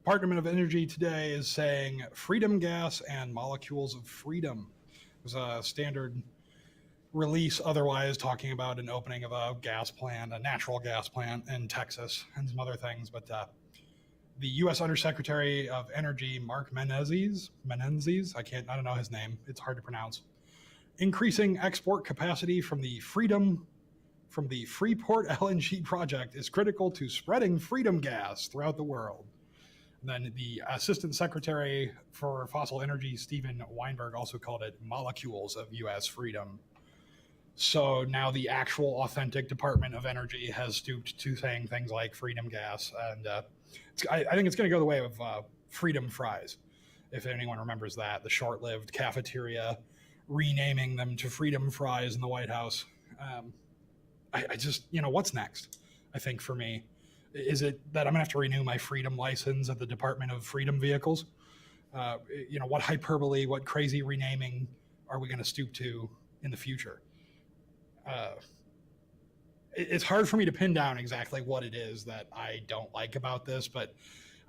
Department of Energy today is saying freedom gas and molecules of freedom. It was a standard release otherwise talking about an opening of a gas plant, a natural gas plant in Texas, and some other things. But the U.S. Undersecretary of Energy, Mark Menendez, I don't know his name. It's hard to pronounce. Increasing export capacity from the Freeport LNG project is critical to spreading freedom gas throughout the world. And then the Assistant Secretary for Fossil Energy, Steven Weinberg, also called it molecules of U.S. freedom. So now the actual authentic Department of Energy has stooped to saying things like freedom gas. And I think it's going to go the way of freedom fries, if anyone remembers that, the short-lived cafeteria, renaming them to freedom fries in the White House. I just, what's next? I think for me, is it that I'm gonna have to renew my freedom license at the Department of Freedom Vehicles? What hyperbole, what crazy renaming are we going to stoop to in the future? It's hard for me to pin down exactly what it is that I don't like about this, but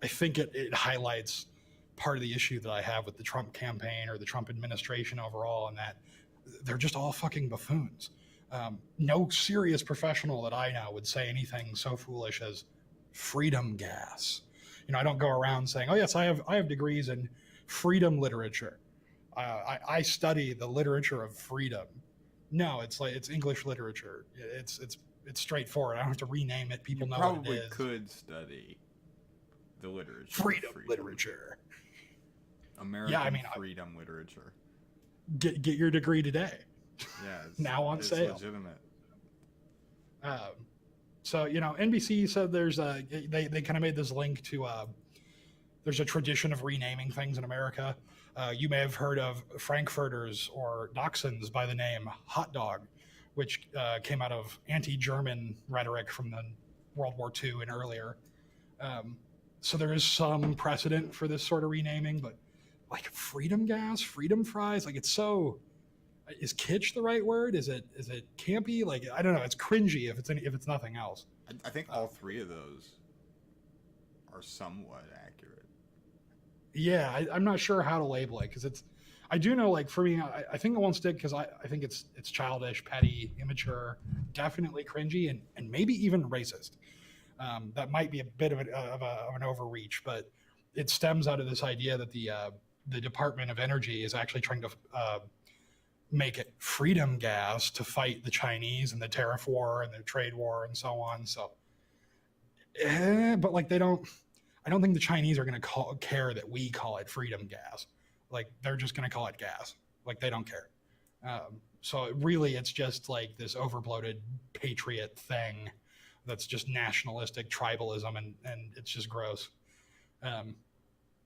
I think it highlights part of the issue that I have with the Trump campaign or the Trump administration overall, and that they're just all fucking buffoons. No serious professional that I know would say anything so foolish as freedom gas. I don't go around saying, "Oh yes, I have degrees in freedom literature. I study the literature of freedom." No, it's English literature. It's straightforward. I don't have to rename it. People know what it probably is. could study the literature. Freedom literature. American freedom literature. Get your degree today. Yeah, now on sale. Legitimate. So NBC said there's they kind of made this link to there's a tradition of renaming things in America. You may have heard of Frankfurters or Dachshunds by the name hot dog, which came out of anti-German rhetoric from the World War II and earlier. So there is some precedent for this sort of renaming, but like freedom gas, freedom fries, like it's so. Is kitsch the right word? Is it campy? Like I don't know. It's cringy if it's nothing else. I think all three of those are somewhat accurate. Yeah, I'm not sure how to label it because it's. I do know, like for me, I think it won't stick because I think it's childish, petty, immature, definitely cringy, and maybe even racist. That might be a bit of an overreach, but it stems out of this idea that the Department of Energy is actually trying to make it freedom gas to fight the Chinese and the tariff war and the trade war and so on. So, but like I don't think the Chinese are going to care that we call it freedom gas. Like they're just going to call it gas. Like they don't care. So really, it's just like this overbloated patriot thing that's just nationalistic tribalism, and it's just gross.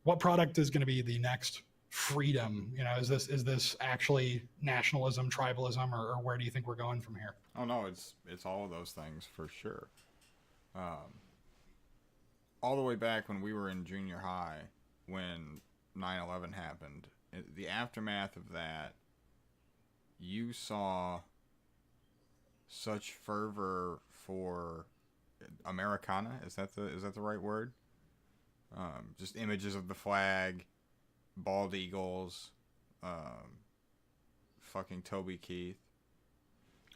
What product is going to be the next freedom? Is this actually nationalism, tribalism, or where do you think we're going from here? Oh no, it's all of those things for sure. All the way back when we were in junior high, when 9/11 happened, the aftermath of that, you saw such fervor for Americana. Is that the right word? Just images of the flag, bald eagles, fucking Toby Keith.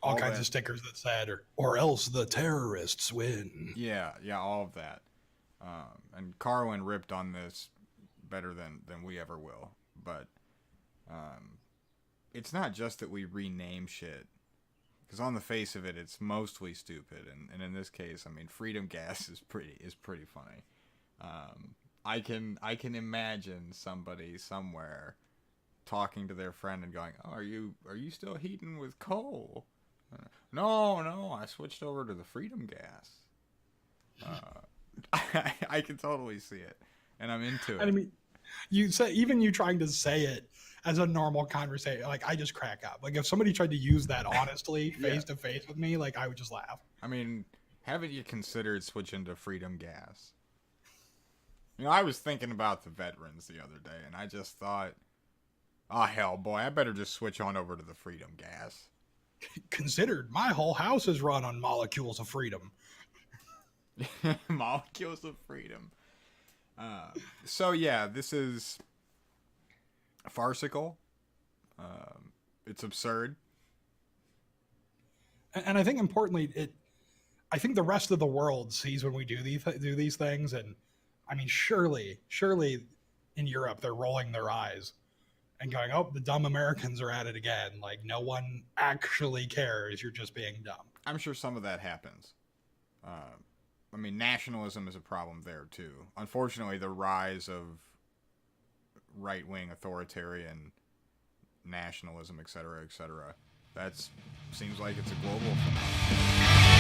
All kinds of stickers that said, or else the terrorists win. Yeah, all of that. And Carlin ripped on this better than we ever will. But it's not just that we rename shit. Because on the face of it, it's mostly stupid. And in this case, I mean, freedom gas is pretty funny. I can imagine somebody somewhere talking to their friend and going, "Oh, are you still heating with coal?" No, I switched over to the freedom gas. I can totally see it, and I'm into it. I mean, you trying to say it as a normal conversation, like I just crack up. Like if somebody tried to use that honestly face to face with me, like I would just laugh. I mean, haven't you considered switching to freedom gas? I was thinking about the veterans the other day, and I just thought, oh hell, boy, I better just switch on over to the freedom gas. Considered, my whole house is run on molecules of freedom. Molecules of freedom. So yeah, this is farcical. It's absurd. And I think importantly, I think the rest of the world sees when we do these things, and I mean, surely, in Europe they're rolling their eyes and going, "Oh, the dumb Americans are at it again." Like no one actually cares. You're just being dumb. I'm sure some of that happens. I mean, nationalism is a problem there too. Unfortunately, the rise of right-wing authoritarian nationalism, etc., etc. That seems like it's a global phenomenon.